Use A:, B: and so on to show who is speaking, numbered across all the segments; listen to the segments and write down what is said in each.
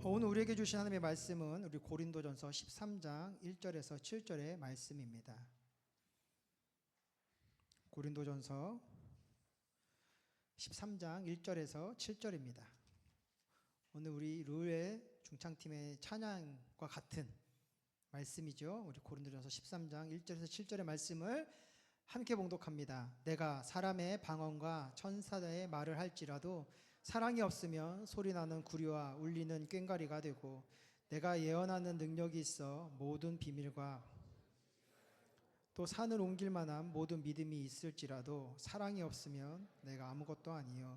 A: 오늘 우리에게 주신 하나님의 말씀은 우리 고린도전서 13장 1절에서 7절의 말씀입니다. 고린도전서 13장 1절에서 7절입니다. 오늘 우리 룰의 중창팀의 찬양과 같은 말씀이죠. 우리 고린도전서 13장 1절에서 7절의 말씀을 함께 봉독합니다. 내가 사람의 방언과 천사의 말을 할지라도 사랑이 없으면 소리나는 구리와 울리는 꽹과리가 되고, 내가 예언하는 능력이 있어 모든 비밀과 또 산을 옮길 만한 모든 믿음이 있을지라도 사랑이 없으면 내가 아무것도 아니요,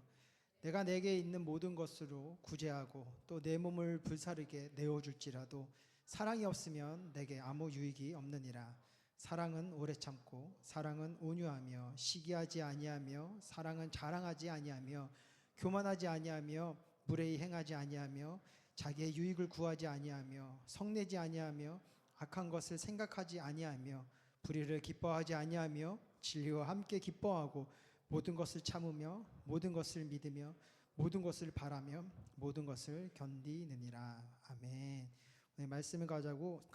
A: 내가 내게 있는 모든 것으로 구제하고 또 내 몸을 불사르게 내어줄지라도 사랑이 없으면 내게 아무 유익이 없느니라. 사랑은 오래 참고 사랑은 온유하며 시기하지 아니하며 사랑은 자랑하지 아니하며 교만하지 아니하며 무례히 행하지 아니하며 자기의 유익을 구하지 아니하며 성내지 아니하며 악한 것을 생각하지 아니하며 불의를 기뻐하지 아니하며 진리와 함께 기뻐하고 모든 것을 참으며 모든 것을 믿으며 모든 것을 바라며 모든 것을 견디느니라. 아멘. 오늘 말씀을 가지고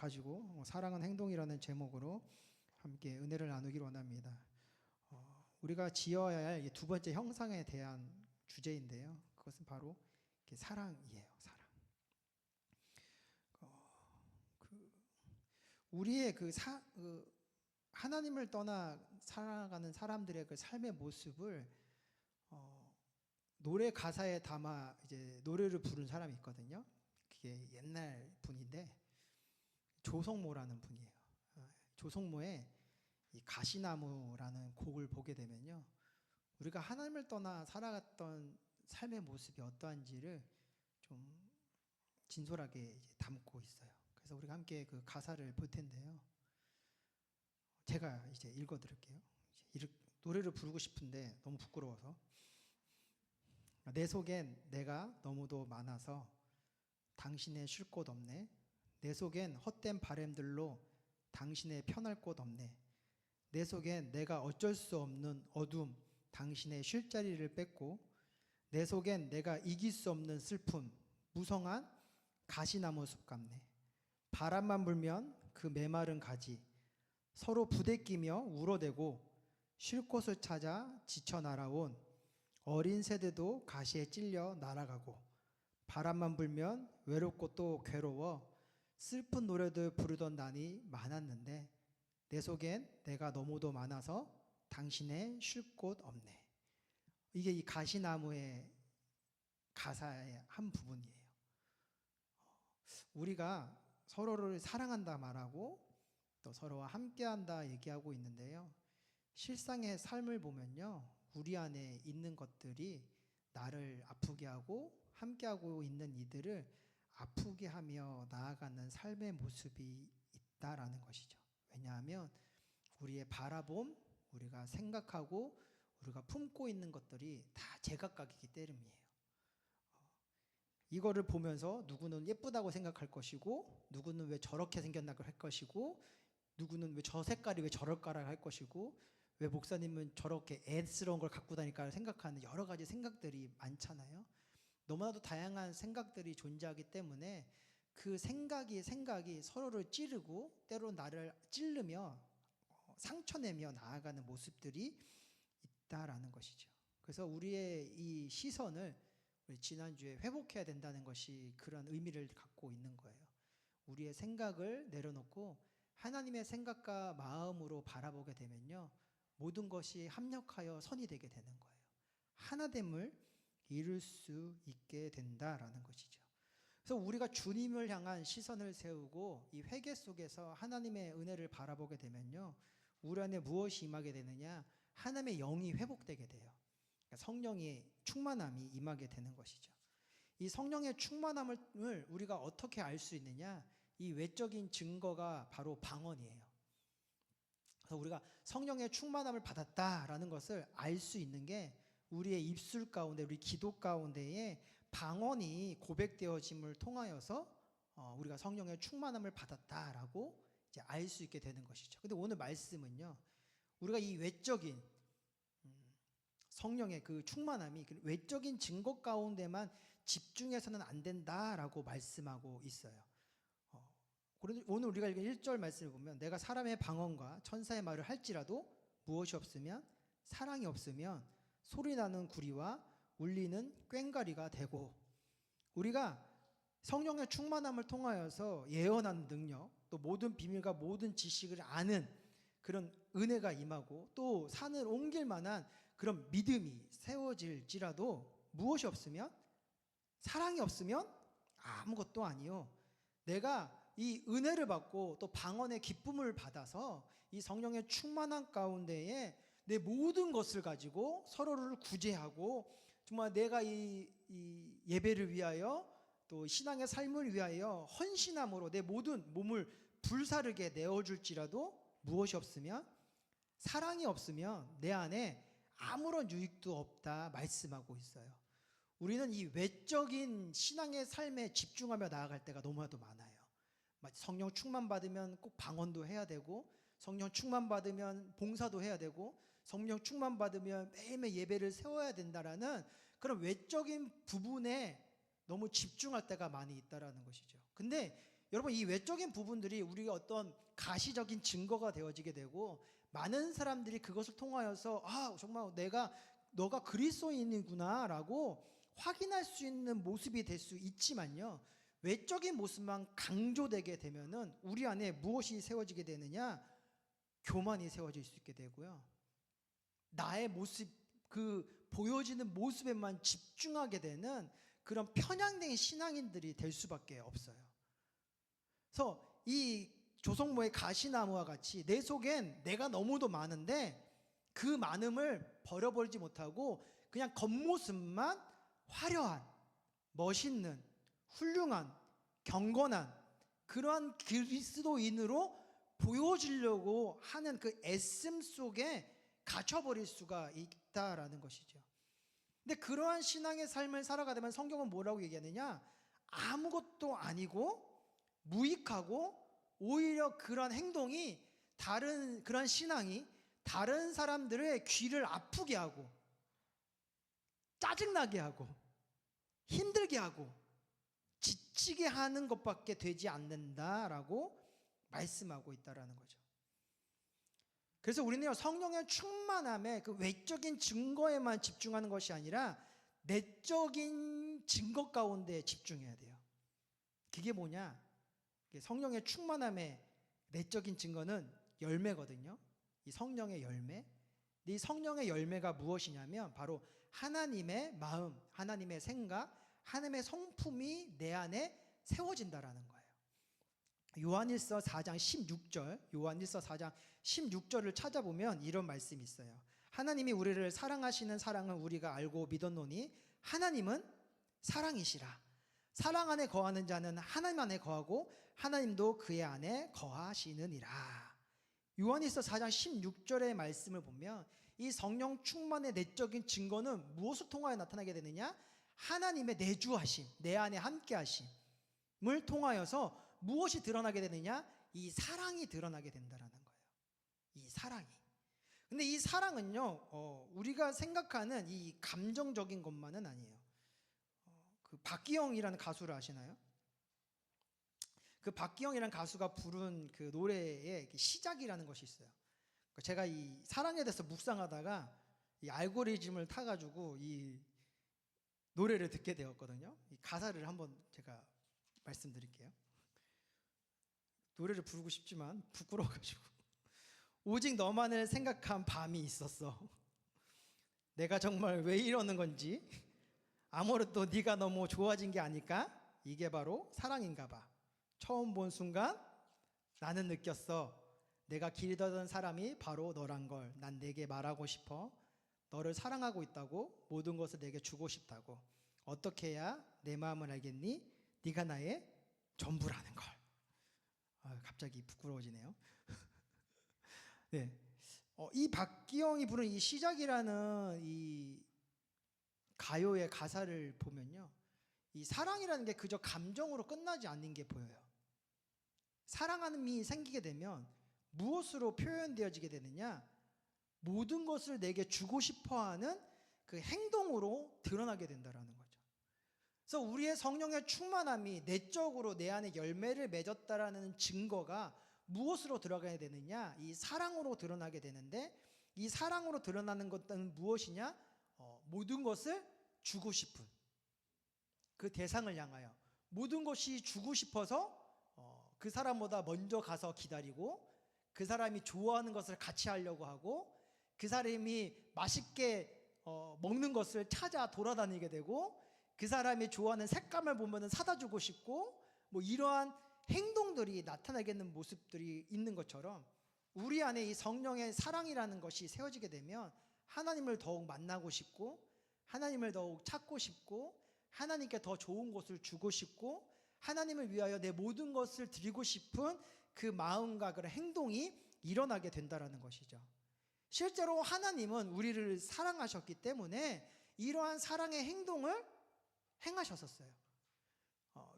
A: 사랑은 행동이라는 제목으로 함께 은혜를 나누기를 원합니다. 우리가 지어야 할 두 번째 형상에 대한 주제인데요, 그것은 바로 사랑이에요. 사랑. 우리의 하나님을 떠나 살아가는 사람들의 그 삶의 모습을 노래 가사에 담아 이제 노래를 부른 사람이 있거든요. 그게 옛날 분인데 조성모라는 분이에요. 조성모의 이 가시나무라는 곡을 보게 되면요, 우리가 하나님을 떠나 살아갔던 삶의 모습이 어떠한지를 좀 진솔하게 이제 담고 있어요. 그래서 우리가 함께 그 가사를 볼 텐데요, 제가 이제 읽어드릴게요. 노래를 부르고 싶은데 너무 부끄러워서. 내 속엔 내가 너무도 많아서 당신의 쉴 곳 없네. 내 속엔 헛된 바램들로 당신의 편할 곳 없네. 내 속엔 내가 어쩔 수 없는 어둠, 당신의 쉴 자리를 뺏고, 내 속엔 내가 이길 수 없는 슬픔, 무성한 가시나무 숲 같네. 바람만 불면 그 메마른 가지 서로 부대끼며 울어대고, 쉴 곳을 찾아 지쳐 날아온 어린 새들도 가시에 찔려 날아가고, 바람만 불면 외롭고 또 괴로워 슬픈 노래들 부르던 날이 많았는데, 내 속엔 내가 너무도 많아서 당신의 쉴 곳 없네. 이게 이 가시나무의 가사의 한 부분이에요. 우리가 서로를 사랑한다 말하고 또 서로와 함께한다 얘기하고 있는데요, 실상의 삶을 보면요, 우리 안에 있는 것들이 나를 아프게 하고 함께하고 있는 이들을 아프게 하며 나아가는 삶의 모습이 있다라는 것이죠. 왜냐하면 우리의 바라봄, 우리가 생각하고 우리가 품고 있는 것들이 다 제각각이기 때문이에요. 이거를 보면서 누구는 예쁘다고 생각할 것이고, 누구는 왜 저렇게 생겼나고 할 것이고, 누구는 왜 저 색깔이 왜 저럴까라고 할 것이고, 왜 목사님은 저렇게 애스러운 걸 갖고 다닐까 생각하는 여러 가지 생각들이 많잖아요. 너무나도 다양한 생각들이 존재하기 때문에 그 생각이 서로를 찌르고 때로 나를 찌르며 상처내며 나아가는 모습들이 있다라는 것이죠. 그래서 우리의 이 시선을 우리 지난주에 회복해야 된다는 것이 그런 의미를 갖고 있는 거예요. 우리의 생각을 내려놓고 하나님의 생각과 마음으로 바라보게 되면요, 모든 것이 합력하여 선이 되게 되는 거예요. 하나됨을 이룰 수 있게 된다라는 것이죠. 그래서 우리가 주님을 향한 시선을 세우고 이 회개 속에서 하나님의 은혜를 바라보게 되면요, 우리 안에 무엇이 임하게 되느냐? 하나님의 영이 회복되게 돼요. 그러니까 성령의 충만함이 임하게 되는 것이죠. 이 성령의 충만함을 우리가 어떻게 알 수 있느냐? 이 외적인 증거가 바로 방언이에요. 그래서 우리가 성령의 충만함을 받았다라는 것을 알 수 있는 게 우리의 입술 가운데, 우리 기도 가운데에 방언이 고백되어짐을 통하여서 우리가 성령의 충만함을 받았다라고 이제 알 수 있게 되는 것이죠. 근데 오늘 말씀은요, 우리가 이 외적인 성령의 그 충만함이 그 외적인 증거 가운데만 집중해서는 안 된다라고 말씀하고 있어요. 그런데 오늘 우리가 읽은 1절 말씀을 보면 내가 사람의 방언과 천사의 말을 할지라도 무엇이 없으면 사랑이 없으면 소리나는 구리와 울리는 꽹과리가 되고, 우리가 성령의 충만함을 통하여서 예언하는 능력, 또 모든 비밀과 모든 지식을 아는 그런 은혜가 임하고 또 산을 옮길 만한 그런 믿음이 세워질지라도 무엇이 없으면 사랑이 없으면 아무것도 아니요. 내가 이 은혜를 받고 또 방언의 기쁨을 받아서 이 성령의 충만한 가운데에 내 모든 것을 가지고 서로를 구제하고 정말 내가 이 예배를 위하여 또 신앙의 삶을 위하여 헌신함으로 내 모든 몸을 불사르게 내어줄지라도 무엇이 없으면 사랑이 없으면 내 안에 아무런 유익도 없다 말씀하고 있어요. 우리는 이 외적인 신앙의 삶에 집중하며 나아갈 때가 너무나도 많아요. 성령 충만 받으면 꼭 방언도 해야 되고, 성령 충만 받으면 봉사도 해야 되고, 성령 충만 받으면 매일매일 예배를 세워야 된다라는 그런 외적인 부분에 너무 집중할 때가 많이 있다라는 것이죠. 근데 여러분, 이 외적인 부분들이 우리가 어떤 가시적인 증거가 되어지게 되고 많은 사람들이 그것을 통하여서 정말 너가 그리스도인이구나 라고 확인할 수 있는 모습이 될 수 있지만요, 외적인 모습만 강조되게 되면은 우리 안에 무엇이 세워지게 되느냐? 교만이 세워질 수 있게 되고요, 나의 모습, 그 보여지는 모습에만 집중하게 되는 그런 편향된 신앙인들이 될 수밖에 없어요. 그래서 이 조성모의 가시나무와 같이 내 속엔 내가 너무도 많은데 그 많음을 버려버리지 못하고 그냥 겉모습만 화려한, 멋있는, 훌륭한, 경건한 그러한 그리스도인으로 보여지려고 하는 그 애씀 속에 갇혀버릴 수가 있다라는 것이죠. 근데 그러한 신앙의 삶을 살아가다 보면 성경은 뭐라고 얘기하느냐? 아무것도 아니고 무익하고 오히려 그런 행동이 그런 신앙이 다른 사람들의 귀를 아프게 하고 짜증나게 하고 힘들게 하고 지치게 하는 것밖에 되지 않는다라고 말씀하고 있다라는 거죠. 그래서 우리는 성령의 충만함에 그 외적인 증거에만 집중하는 것이 아니라 내적인 증거 가운데 집중해야 돼요. 그게 뭐냐? 성령의 충만함의 내적인 증거는 열매거든요. 이 성령의 열매. 이 성령의 열매가 무엇이냐면 바로 하나님의 마음, 하나님의 생각, 하나님의 성품이 내 안에 세워진다라는 거예요. 요한일서 4장 16절을 찾아보면 이런 말씀이 있어요. 하나님이 우리를 사랑하시는 사랑은 우리가 알고 믿었노니 하나님은 사랑이시라. 사랑 안에 거하는 자는 하나님 안에 거하고 하나님도 그의 안에 거하시느니라. 요한일서 4장 16절의 말씀을 보면 이 성령 충만의 내적인 증거는 무엇을 통하여 나타나게 되느냐? 하나님의 내주하심, 내 안에 함께하심을 통하여서 무엇이 드러나게 되느냐? 이 사랑이 드러나게 된다라는 거예요. 이 사랑이. 근데 이 사랑은요, 우리가 생각하는 이 감정적인 것만은 아니에요. 그 박기영이라는 가수를 아시나요? 그 박기영이라는 가수가 부른 그 노래의 시작이라는 것이 있어요. 제가 이 사랑에 대해서 묵상하다가 이 알고리즘을 타가지고 이 노래를 듣게 되었거든요. 이 가사를 한번 제가 말씀드릴게요. 노래를 부르고 싶지만 부끄러워가지고. 오직 너만을 생각한 밤이 있었어. 내가 정말 왜 이러는 건지. 아무래도 네가 너무 좋아진 게 아닐까? 이게 바로 사랑인가 봐. 처음 본 순간 나는 느꼈어. 내가 길더던 사람이 바로 너란 걸 난 내게 말하고 싶어. 너를 사랑하고 있다고, 모든 것을 내게 주고 싶다고. 어떻게 해야 내 마음을 알겠니? 네가 나의 전부라는 걸. 갑자기 부끄러워지네요. 네, 이 박기영이 부른 이 시작이라는 이 가요의 가사를 보면요, 이 사랑이라는 게 그저 감정으로 끝나지 않는 게 보여요. 사랑함이 생기게 되면 무엇으로 표현되어지게 되느냐? 모든 것을 내게 주고 싶어하는 그 행동으로 드러나게 된다라는 거죠. 그래서 우리의 성령의 충만함이 내적으로 내 안에 열매를 맺었다라는 증거가 무엇으로 들어가야 되느냐? 이 사랑으로 드러나게 되는데, 이 사랑으로 드러나는 것은 무엇이냐? 모든 것을 주고 싶은, 그 대상을 향하여 모든 것이 주고 싶어서 그 사람보다 먼저 가서 기다리고, 그 사람이 좋아하는 것을 같이 하려고 하고, 그 사람이 맛있게 먹는 것을 찾아 돌아다니게 되고, 그 사람이 좋아하는 색감을 보면 사다 주고 싶고, 뭐 이러한 행동들이 나타나겠는 모습들이 있는 것처럼, 우리 안에 이 성령의 사랑이라는 것이 세워지게 되면 하나님을 더욱 만나고 싶고, 하나님을 더욱 찾고 싶고, 하나님께 더 좋은 것을 주고 싶고, 하나님을 위하여 내 모든 것을 드리고 싶은 그 마음과 그런 행동이 일어나게 된다라는 것이죠. 실제로 하나님은 우리를 사랑하셨기 때문에 이러한 사랑의 행동을 행하셨었어요.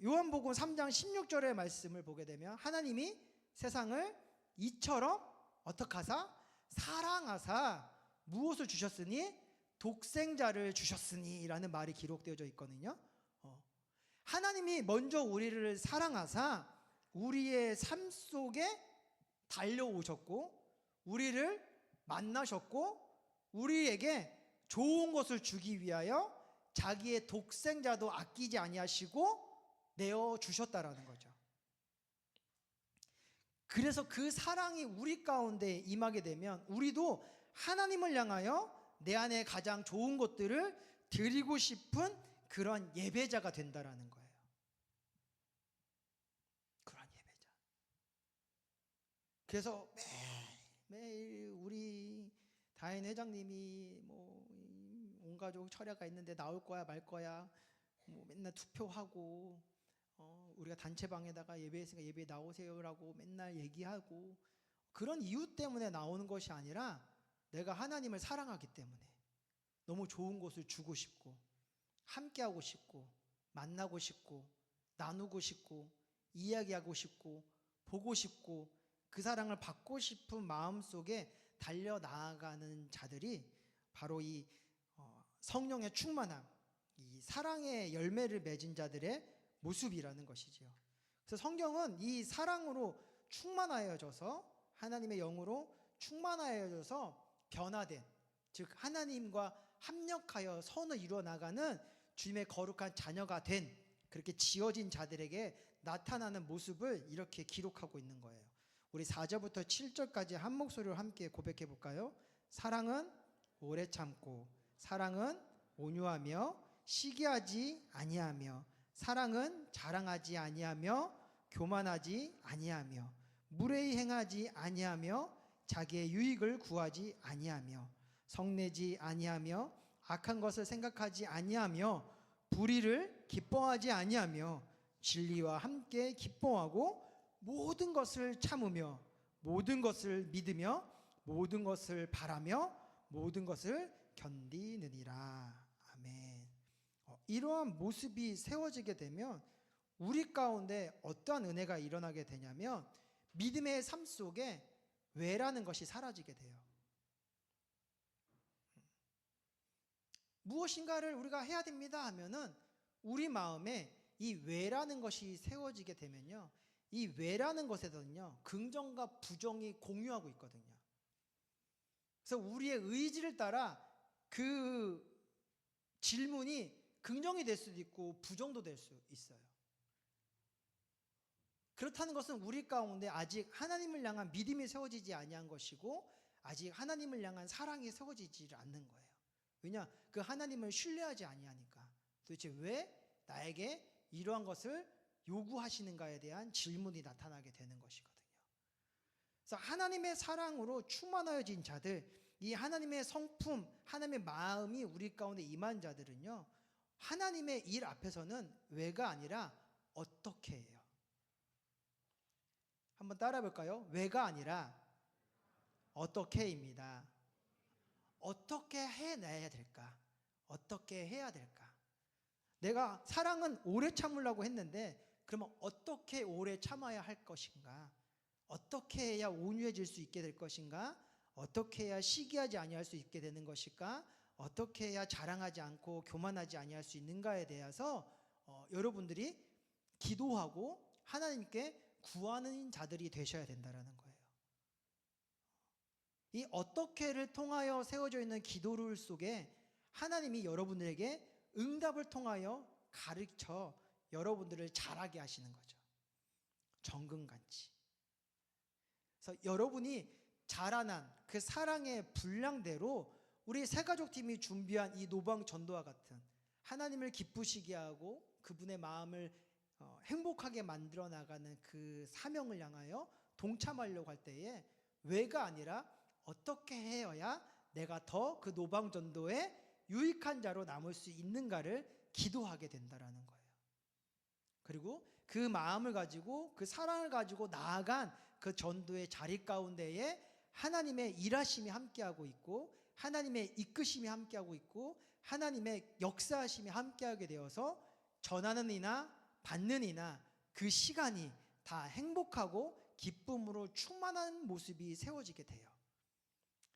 A: 요한복음 3장 16절의 말씀을 보게 되면, 하나님이 세상을 이처럼 어떻게 하사? 사랑하사 무엇을 주셨으니? 독생자를 주셨으니 라는 말이 기록되어져 있거든요. 하나님이 먼저 우리를 사랑하사 우리의 삶 속에 달려오셨고, 우리를 만나셨고, 우리에게 좋은 것을 주기 위하여 자기의 독생자도 아끼지 아니하시고 내어 주셨다라는 거죠. 그래서 그 사랑이 우리 가운데 임하게 되면 우리도 하나님을 향하여 내 안에 가장 좋은 것들을 드리고 싶은 그런 예배자가 된다라는 거예요. 그런 예배자. 그래서 매일 우리 다인 회장님이 뭐 온 가족 철야가 있는데 나올 거야 말 거야, 뭐 맨날 투표하고, 우리가 단체방에다가 예배했으니까 예배에 나오세요라고 맨날 얘기하고, 그런 이유 때문에 나오는 것이 아니라 내가 하나님을 사랑하기 때문에 너무 좋은 것을 주고 싶고, 함께하고 싶고, 만나고 싶고, 나누고 싶고, 이야기하고 싶고, 보고 싶고, 그 사랑을 받고 싶은 마음속에 달려나아가는 자들이 바로 이 성령의 충만함, 이 사랑의 열매를 맺은 자들의 모습이라는 것이지요. 그래서 성경은 이 사랑으로 충만하여져서, 하나님의 영으로 충만하여져서 변화된, 즉 하나님과 합력하여 선을 이루어 나가는 주님의 거룩한 자녀가 된, 그렇게 지어진 자들에게 나타나는 모습을 이렇게 기록하고 있는 거예요. 우리 4절부터 7절까지 한 목소리로 함께 고백해 볼까요? 사랑은 오래 참고, 사랑은 온유하며, 시기하지 아니하며, 사랑은 자랑하지 아니하며, 교만하지 아니하며, 무례히 행하지 아니하며, 자기의 유익을 구하지 아니하며, 성내지 아니하며, 악한 것을 생각하지 아니하며, 불의를 기뻐하지 아니하며, 진리와 함께 기뻐하고, 모든 것을 참으며, 모든 것을 믿으며, 모든 것을 바라며, 모든 것을 견디느니라. 아멘. 이러한 모습이 세워지게 되면 우리 가운데 어떠한 은혜가 일어나게 되냐면, 믿음의 삶 속에 외라는 것이 사라지게 돼요. 무엇인가를 우리가 해야 됩니다 하면은 우리 마음에 이 외라는 것이 세워지게 되면요, 이 외라는 것에서는요 긍정과 부정이 공유하고 있거든요. 그래서 우리의 의지를 따라 그 질문이 긍정이 될 수도 있고 부정도 될 수 있어요. 그렇다는 것은 우리 가운데 아직 하나님을 향한 믿음이 세워지지 아니한 것이고, 아직 하나님을 향한 사랑이 세워지지 않는 거예요. 왜냐? 그 하나님을 신뢰하지 아니하니까. 도대체 왜 나에게 이러한 것을 요구하시는가에 대한 질문이 나타나게 되는 것이거든요. 그래서 하나님의 사랑으로 충만하여진 자들, 이 하나님의 성품, 하나님의 마음이 우리 가운데 임한 자들은요, 하나님의 일 앞에서는 왜가 아니라 어떻게 해요. 한번 따라 볼까요? 왜가 아니라 어떻게입니다. 어떻게 해내야 될까? 어떻게 해야 될까? 내가 사랑은 오래 참으려고 했는데, 그러면 어떻게 오래 참아야 할 것인가? 어떻게 해야 온유해질 수 있게 될 것인가? 어떻게 해야 시기하지 아니할 수 있게 되는 것일까? 어떻게 해야 자랑하지 않고 교만하지 아니할 수 있는가에 대해서 여러분들이 기도하고 하나님께 구하는 자들이 되셔야 된다라는 거예요. 이 어떻게를 통하여 세워져 있는 기도를 속에 하나님이 여러분들에게 응답을 통하여 가르쳐 여러분들을 잘하게 하시는 거죠. 정금같이. 그래서 여러분이 자라난 그 사랑의 분량대로 우리 새가족팀이 준비한 이 노방 전도와 같은 하나님을 기쁘시게 하고 그분의 마음을 행복하게 만들어 나가는 그 사명을 향하여 동참하려고 할 때에 왜가 아니라 어떻게 해야 내가 더 그 노방 전도에 유익한 자로 남을 수 있는가를 기도하게 된다라는 거예요. 그리고 그 마음을 가지고 그 사랑을 가지고 나아간 그 전도의 자리 가운데에 하나님의 일하심이 함께하고 있고 하나님의 이끄심이 함께하고 있고 하나님의 역사하심이 함께하게 되어서 전하는 이나 받는 이나 그 시간이 다 행복하고 기쁨으로 충만한 모습이 세워지게 돼요.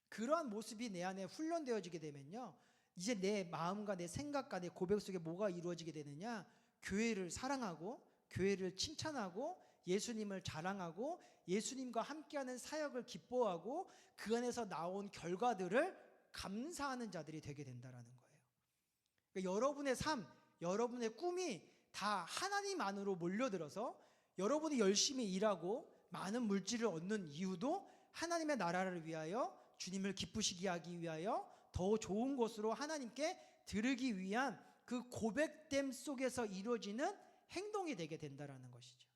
A: 그러한 모습이 내 안에 훈련되어지게 되면요, 이제 내 마음과 내 생각과 내 고백 속에 뭐가 이루어지게 되느냐, 교회를 사랑하고 교회를 칭찬하고 예수님을 자랑하고 예수님과 함께하는 사역을 기뻐하고 그 안에서 나온 결과들을 감사하는 자들이 되게 된다는 거예요. 그러니까 여러분의 삶, 여러분의 꿈이 다 하나님 안으로 몰려들어서 여러분이 열심히 일하고 많은 물질을 얻는 이유도 하나님의 나라를 위하여 주님을 기쁘시게 하기 위하여 더 좋은 곳으로 하나님께 드리기 위한 그 고백됨 속에서 이루어지는 행동이 되게 된다는 것이죠.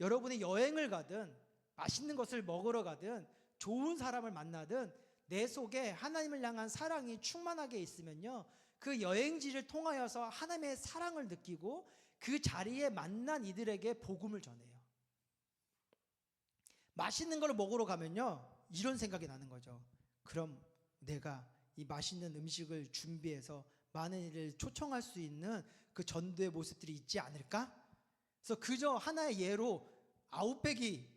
A: 여러분이 여행을 가든 맛있는 것을 먹으러 가든 좋은 사람을 만나든 내 속에 하나님을 향한 사랑이 충만하게 있으면요, 그 여행지를 통하여서 하나님의 사랑을 느끼고 그 자리에 만난 이들에게 복음을 전해요. 맛있는 걸 먹으러 가면요, 이런 생각이 나는 거죠. 그럼 내가 이 맛있는 음식을 준비해서 많은 이를 초청할 수 있는 그 전도의 모습들이 있지 않을까? 그래서 그저 하나의 예로 아웃백이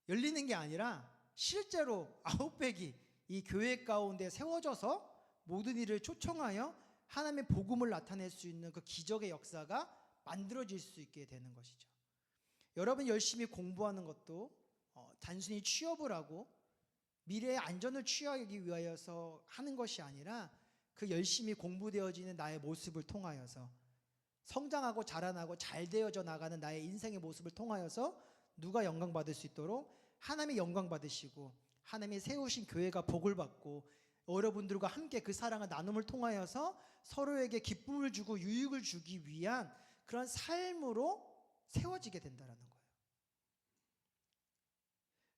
A: 열리는 게 아니라 실제로 아웃백이 이 교회 가운데 세워져서 모든 이를 초청하여 하나님의 복음을 나타낼 수 있는 그 기적의 역사가 만들어질 수 있게 되는 것이죠. 여러분 열심히 공부하는 것도 단순히 취업을 하고 미래의 안전을 취하기 위하여서 하는 것이 아니라 그 열심히 공부되어지는 나의 모습을 통하여서 성장하고 자라나고 잘 되어져 나가는 나의 인생의 모습을 통하여서 누가 영광 받을 수 있도록 하나님이 영광 받으시고 하나님이 세우신 교회가 복을 받고 여러분들과 함께 그 사랑을 나눔을 통하여서 서로에게 기쁨을 주고 유익을 주기 위한 그런 삶으로 세워지게 된다는 거예요.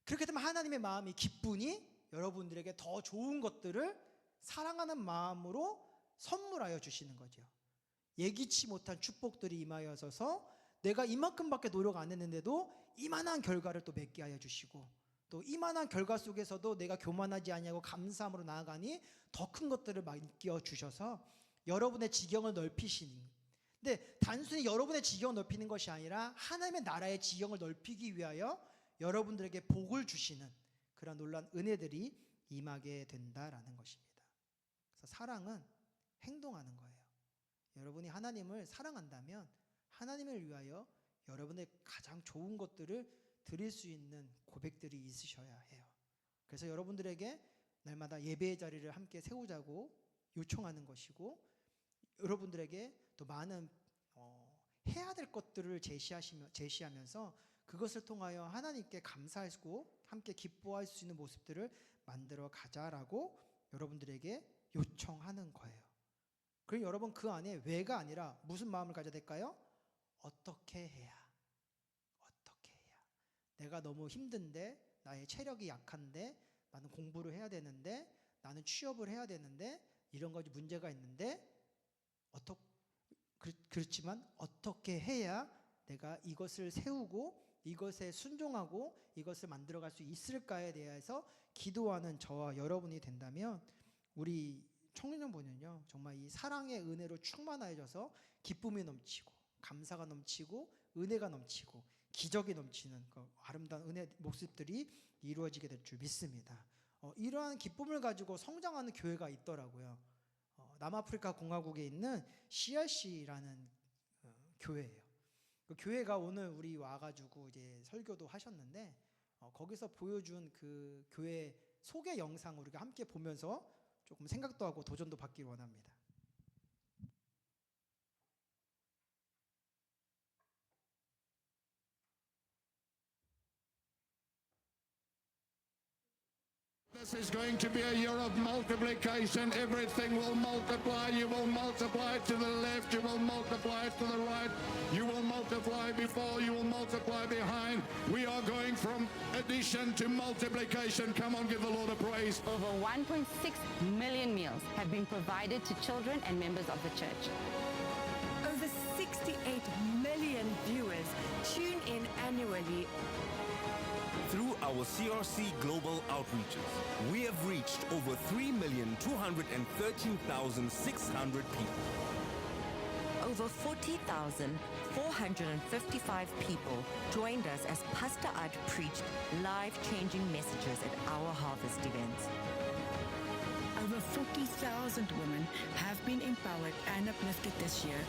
A: 그렇게 되면 하나님의 마음이 기쁘니 여러분들에게 더 좋은 것들을 사랑하는 마음으로 선물하여 주시는 거죠. 예기치 못한 축복들이 임하여서 내가 이만큼밖에 노력 안 했는데도 이만한 결과를 또 맺게 하여 주시고 또 이만한 결과 속에서도 내가 교만하지 아니하고 감사함으로 나아가니 더 큰 것들을 맡겨 주셔서 여러분의 지경을 넓히시니, 근데 단순히 여러분의 지경을 넓히는 것이 아니라 하나님의 나라의 지경을 넓히기 위하여 여러분들에게 복을 주시는 그런 놀라운 은혜들이 임하게 된다라는 것입니다. 그래서 사랑은 행동하는 거예요. 여러분이 하나님을 사랑한다면 하나님을 위하여 여러분의 가장 좋은 것들을 드릴 수 있는 고백들이 있으셔야 해요. 그래서 여러분들에게 날마다 예배의 자리를 함께 세우자고 요청하는 것이고, 여러분들에게 또 많은 해야 될 것들을 제시하면서 그것을 통하여 하나님께 감사하고 함께 기뻐할 수 있는 모습들을 만들어 가자라고 여러분들에게 요청하는 거예요. 그럼 여러분 그 안에 왜가 아니라 무슨 마음을 가져야 될까요? 어떻게 해야 내가 너무 힘든데, 나의 체력이 약한데, 나는 공부를 해야 되는데, 나는 취업을 해야 되는데, 이런 가지 문제가 있는데 그렇지만 어떻게 해야 내가 이것을 세우고 이것에 순종하고 이것을 만들어갈 수 있을까에 대해서 기도하는 저와 여러분이 된다면 우리 청년부는요 정말 이 사랑의 은혜로 충만해져서 기쁨이 넘치고 감사가 넘치고 은혜가 넘치고 기적이 넘치는 그 아름다운 은혜 모습들이 이루어지게 될 줄 믿습니다. 이러한 기쁨을 가지고 성장하는 교회가 있더라고요. 남아프리카 공화국에 있는 CRC라는 교회예요. 그 교회가 오늘 우리 와가지고 이제 설교도 하셨는데 거기서 보여준 그 교회 소개 영상 우리가 함께 보면서 조금 생각도 하고 도전도 받길 원합니다.
B: This is going to be a year of multiplication. Everything will multiply. You will multiply to the left. You will multiply to the right. You will multiply before. You will multiply behind. We are going from addition to multiplication. Come on, give the Lord a praise.
C: Over 1.6 million meals have been provided to children and members of the church.
D: Over 68 million viewers tune in annually.
E: Through our CRC Global Outreaches, we have reached over 3,213,600 people.
D: Over 40,455 people joined us as Pastor Art preached life-changing messages at our harvest events.
F: Over 40,000 women have been empowered and uplifted this year.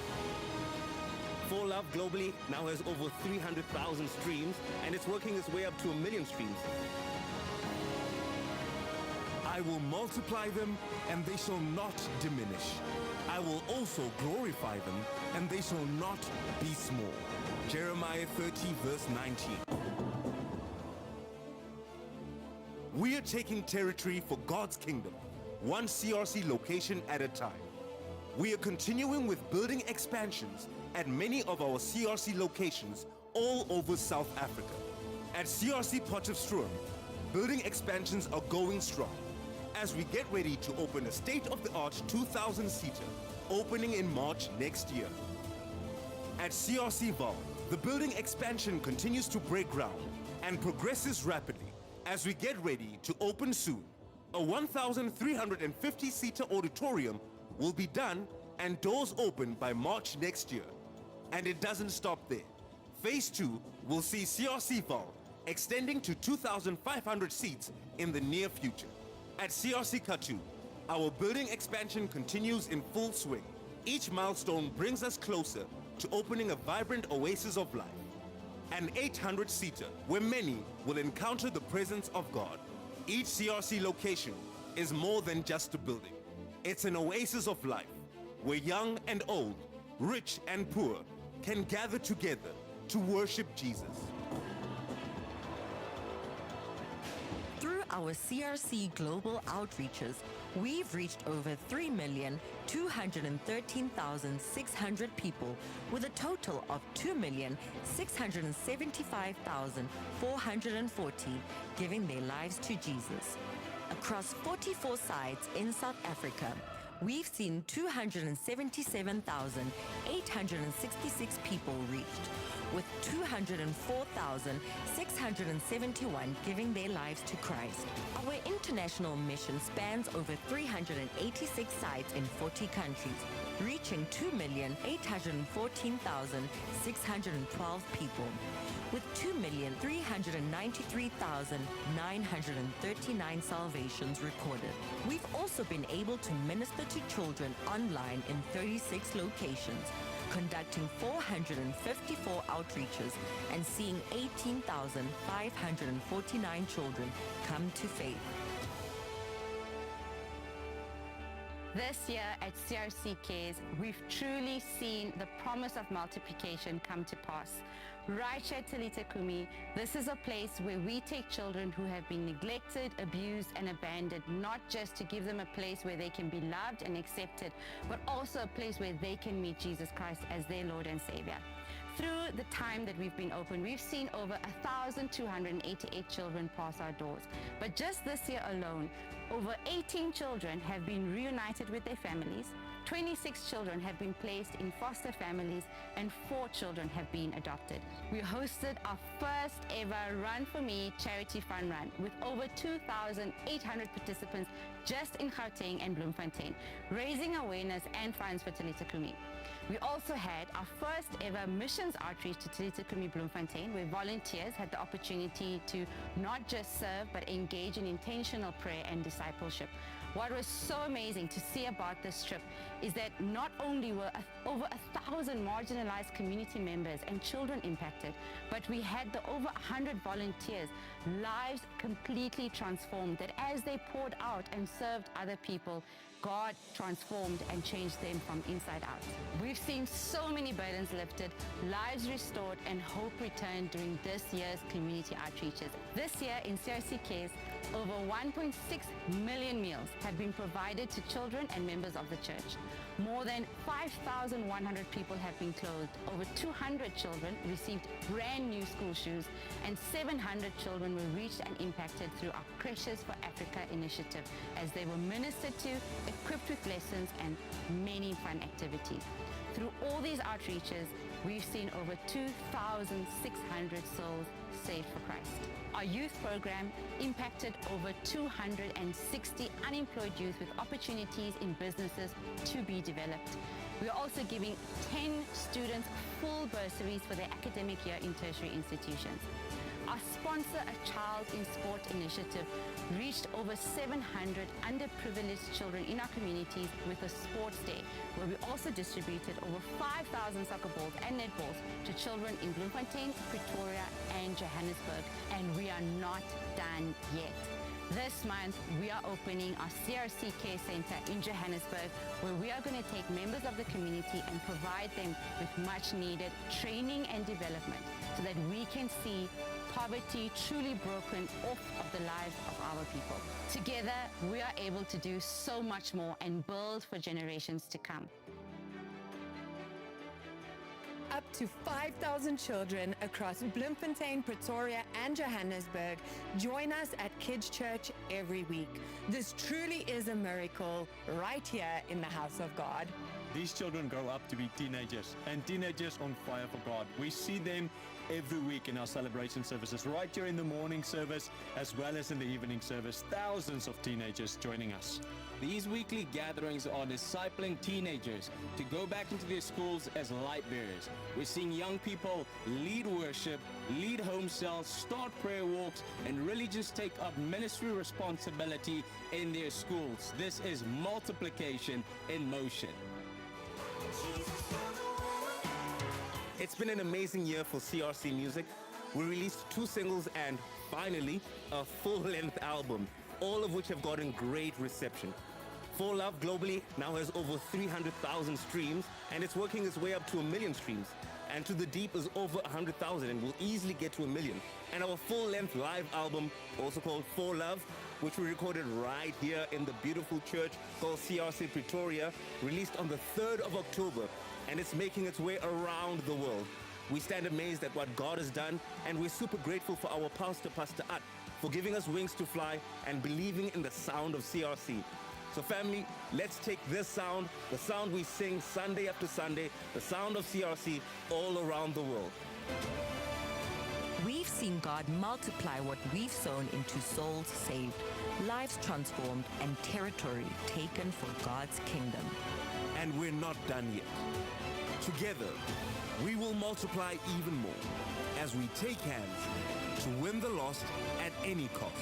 E: For Love globally now has over 300,000 streams, and it's working its way up to 1 million streams. I will multiply them, and they shall not diminish. I will also glorify them, and they shall not be small. Jeremiah 30, verse 19. We are taking territory for God's kingdom, one CRC location at a time. We are continuing with building expansions at many of our CRC locations all over South Africa. At CRC Potchefstroom, building expansions are going strong as we get ready to open a state-of-the-art 2,000-seater, opening in March next year. At CRC Vaal, the building expansion continues to break ground and progresses rapidly as we get ready to open soon. A 1,350-seater auditorium will be done and doors open by March next year. And it doesn't stop there. Phase 2 will see CRC Vaal extending to 2,500 seats in the near future. At CRC Kathu, our building expansion continues in full swing. Each milestone brings us closer to opening a vibrant oasis of life. An 800-seater where many will encounter the presence of God. Each CRC location is more than just a building. It's an oasis of life where young and old, rich and poor can gather together to worship Jesus.
D: Through our CRC Global Outreaches, we've reached over 3,213,600 people with a total of 2,675,440 giving their lives to Jesus. Across 44 sites in South Africa, we've seen 277,866 people reached, with 204,671 giving their lives to Christ. Our international mission spans over 386 sites in 40 countries, reaching 2,814,612 people, with 2,393,939 salvations recorded. We've also been able to minister to children online in 36 locations, conducting 454 outreaches and seeing 18,549 children come to faith.
C: This year at CRC Cares, we've truly seen the promise of multiplication come to pass. Right here at Talita Kumi, this is a place where we take children who have been neglected, abused, and abandoned, not just to give them a place where they can be loved and accepted, but also a place where they can meet Jesus Christ as their Lord and Savior. Through the time that we've been open, we've seen over 1,288 children pass our doors. But just this year alone, over 18 children have been reunited with their families. 26 children have been placed in foster families and 4 children have been adopted. We hosted our first ever Run For Me charity fun run with over 2,800 participants just in Gauteng and Bloemfontein, raising awareness and funds for Talita Kumi. We also had our first ever missions outreach to Talita Kumi Bloemfontein, where volunteers had the opportunity to not just serve but engage in intentional prayer and discipleship. What was so amazing to see about this trip is that not only were over 1,000 marginalized community members and children impacted, but we had the over 100 volunteers, lives completely transformed, that as they poured out and served other people, God transformed and changed them from inside out. We've seen so many burdens lifted, lives restored, and hope returned during this year's community outreaches. This year in CRC Cares, over 1.6 million meals have been provided to children and members of the church. More than 5,100 people have been clothed. Over 200 children received brand new school shoes, and 700 children were reached and impacted through our Creches for Africa initiative as they were ministered to, equipped with lessons and many fun activities. Through all these outreaches, we've seen over 2,600 souls saved for Christ. Our youth program impacted over 260 unemployed youth with opportunities in businesses to be developed. We are also giving 10 students full bursaries for their academic year in tertiary institutions. Our Sponsor a Child in Sport initiative reached over 700 underprivileged children in our communities with a sports day, where we also distributed over 5,000 soccer balls and netballs to children in Bloemfontein, Pretoria, and Johannesburg. And we are not done yet. This month, we are opening our CRC Care Center in Johannesburg, where we are going to take members of the community and provide them with much needed training and development so that we can see poverty truly broken off of the lives of our people. Together, we are able to do so much more and build for generations to come.
G: Up to 5,000 children across Bloemfontein, Pretoria, and Johannesburg join us at Kids Church every week. This truly is a miracle right here in the house of God.
H: These children grow up to be teenagers, and teenagers on fire for God. We see them every week in our celebration services, right here in the morning service as well as in the evening service. Thousands of teenagers joining us.
I: These weekly gatherings are discipling teenagers to go back into their schools as light bearers. We're seeing young people lead worship, lead home cells, start prayer walks, and really just take up ministry responsibility in their schools. This is multiplication in motion.
E: It's been an amazing year for CRC Music. We released 2 singles and, finally, a full-length album, all of which have gotten great reception. For Love globally now has over 300,000 streams, and it's working its way up to 1 million streams. And To The Deep is over 100,000 and will easily get to 1 million. And our full-length live album, also called For Love, which we recorded right here in the beautiful church called CRC Pretoria, released on the 3rd of October, and it's making its way around the world. We stand amazed at what God has done, and we're super grateful for our pastor, Pastor At, for giving us wings to fly and believing in the sound of CRC. So family, let's take this sound, the sound we sing Sunday after Sunday, the sound of CRC all around the world.
D: We've seen God multiply what we've sown into souls saved, lives transformed, and territory taken for God's kingdom.
E: And we're not done yet. Together, we will multiply even more as we take hands to win the lost at any cost,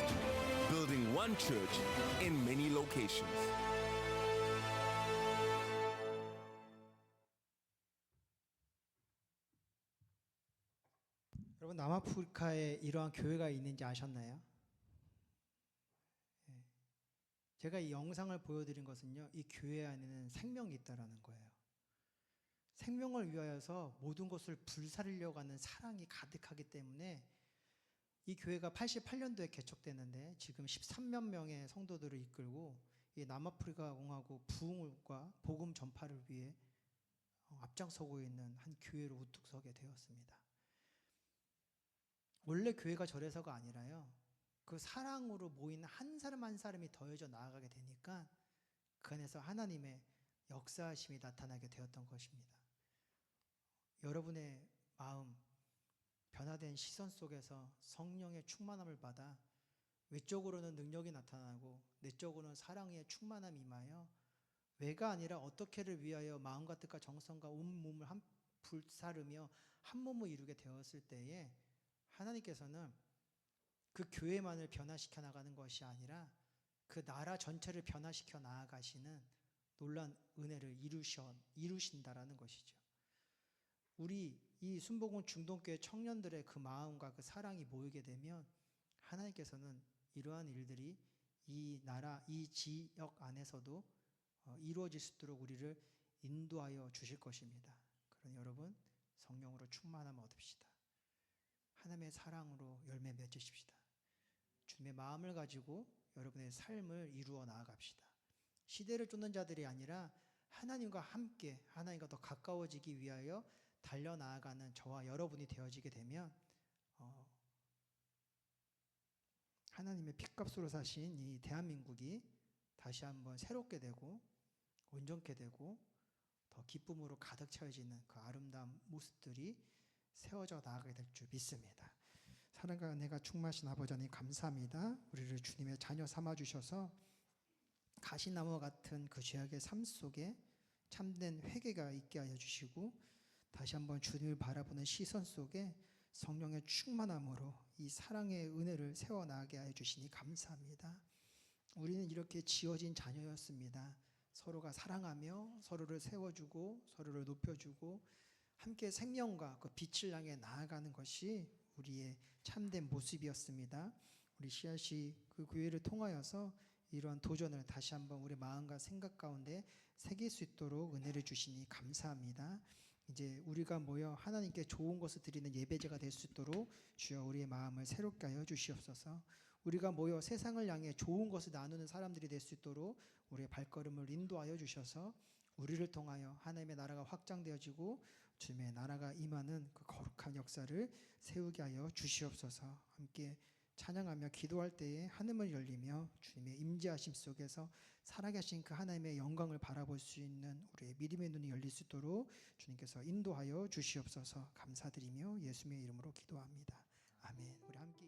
E: building one church in many locations.
A: 여러분, 남아프리카에 이러한 교회가 있는지 아셨나요? 제가 이 영상을 보여드린 것은요, 이 교회 안에는 생명이 있다라는 거예요. 생명을 위하여서 모든 것을 불사르려고 하는 사랑이 가득하기 때문에 이 교회가 88년도에 개척됐는데 지금 13만 명의 성도들을 이끌고 이 남아프리카 공화국 부흥과 복음 전파를 위해 앞장서고 있는 한 교회로 우뚝 서게 되었습니다. 원래 교회가 저래서가 아니라요, 그 사랑으로 모인 한 사람 한 사람이 더해져 나아가게 되니까 그 안에서 하나님의 역사하심이 나타나게 되었던 것입니다. 여러분의 마음, 변화된 시선 속에서 성령의 충만함을 받아 외적으로는 능력이 나타나고 내적으로는 사랑의 충만함이 임하여 외가 아니라 어떻게를 위하여 마음과 뜻과 정성과 온 몸을 불사르며 한 몸을 이루게 되었을 때에 하나님께서는 그 교회만을 변화시켜 나가는 것이 아니라 그 나라 전체를 변화시켜 나아가시는 놀라운 은혜를 이루신다라는 것이죠. 우리 이 순복음 중동교회 청년들의 그 마음과 그 사랑이 모이게 되면 하나님께서는 이러한 일들이 이 나라, 이 지역 안에서도 이루어질 수 있도록 우리를 인도하여 주실 것입니다. 그러니 여러분, 성령으로 충만함 얻읍시다. 하나님의 사랑으로 열매 맺으십시다. 주님의 마음을 가지고 여러분의 삶을 이루어 나아갑시다. 시대를 쫓는 자들이 아니라 하나님과 함께 하나님과 더 가까워지기 위하여 달려나아가는 저와 여러분이 되어지게 되면 하나님의 핏값으로 사신 이 대한민국이 다시 한번 새롭게 되고 온전케 되고 더 기쁨으로 가득 채워지는 그 아름다운 모습들이 세워져 나가게 될 줄 믿습니다. 사랑과 은혜가 충만하신 아버지 하나님 감사합니다. 우리를 주님의 자녀 삼아주셔서 가시나무와 같은 그 죄악의 삶 속에 참된 회개가 있게 하여 주시고 다시 한번 주님을 바라보는 시선 속에 성령의 충만함으로 이 사랑의 은혜를 세워나가게 하여 주시니 감사합니다. 우리는 이렇게 지어진 자녀였습니다. 서로가 사랑하며 서로를 세워주고 서로를 높여주고 함께 생명과 그 빛을 향해 나아가는 것이 우리의 참된 모습이었습니다. 우리 CRC 그 교회를 통하여서 이러한 도전을 다시 한번 우리 마음과 생각 가운데 새길 수 있도록 은혜를 주시니 감사합니다. 이제 우리가 모여 하나님께 좋은 것을 드리는 예배제가 될 수 있도록 주여 우리의 마음을 새롭게 하여 주시옵소서. 우리가 모여 세상을 향해 좋은 것을 나누는 사람들이 될 수 있도록 우리의 발걸음을 인도하여 주셔서 우리를 통하여 하나님의 나라가 확장되어지고 주님의 나라가 임하는 그 거룩한 역사를 세우게 하여 주시옵소서. 함께 찬양하며 기도할 때에 하늘을 열리며 주님의 임재하심 속에서 살아계신 그 하나님의 영광을 바라볼 수 있는 우리의 믿음의 눈이 열릴 수 있도록 주님께서 인도하여 주시옵소서. 감사드리며 예수님의 이름으로 기도합니다. 아멘. 우리 함께